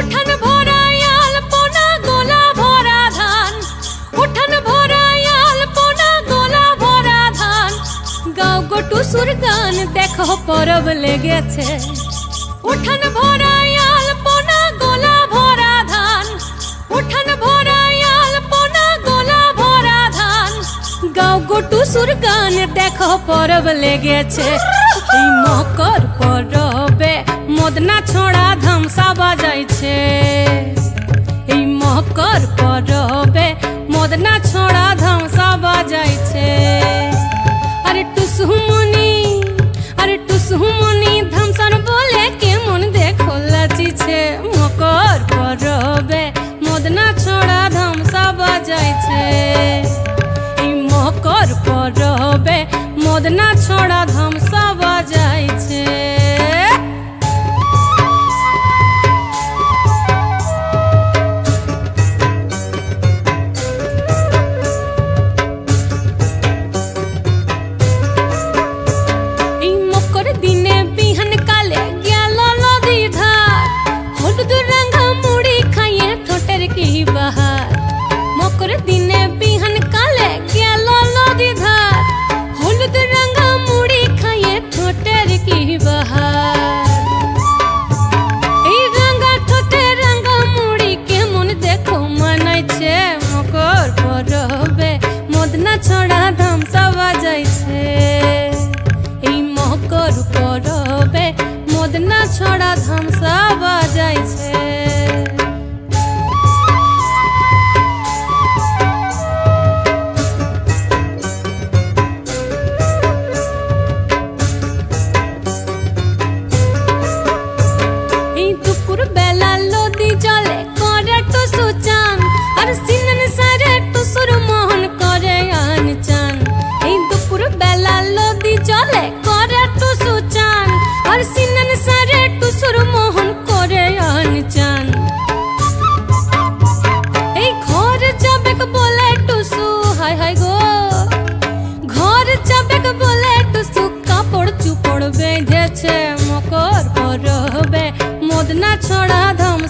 উঠান ভরাই আলপনা গোলা ভরা ধান, উঠান ভরাই আলপনা গোলা ভরা ধান। গাও গো টুসুর গান দেখো পরব লেগেছে। উঠান ভরাই আলপনা গোলা ভরা ধান, উঠান ভরাই আলপনা গোলা ভরা ধান। গাও গো টুসুর গান দেখো পরব লেগেছে। এই মকর পরবে মদনা ছোড়া ধামসা বাজাইছে। এই মকর পরবে মদনা ছোড়া ধামসা বাজাইছে। আরে টুসুমনি, আরে টুসুমনি ধামসান বলে কেমন দেখো লাচিছে। মকর পরবে মদনা ছোড়া ধামসা বাজাইছে। এই মকর পরবে মদনা ছোড়া ধামসা বাজাইছে। এই মকর দিনে বিহান কালে গেল নদী ধার, হলুদ রাঙা মুড়ি খাইয়ে ঠোঁটের কি বাহার। মকর দিনে বিহান কালে গেল নদী ধার, হলুদ রাঙা মুড়ি খাইয়ে ঠোঁটের কি বাহার। এই রাঙা ঠোঁটে রাঙা মুড়ি কেমন দেখো মানাইছে। মকর পরবে মদনা ছড়া ধামসা বাজাইছে। এই মকর পরবে মদনা ছড়া ধামসা বাজাইছে। এই দুপুর বেলা নদী জলে করে টুসু চান, আর সিনন সারে টুসুর মোহন করে আন চান। এই দুপুর বেলা নদী জলে করে টুসু চান, আর সিনন সারে টুসুর মোহন করে আন চান। এই ঘর যাবে বলে টুসু, হায় হায় গো ঘর যাবে বলে টুসু কাপড় চুপড় বেঁধেছে। মকর পরবে মদনা ছড়া ধামসা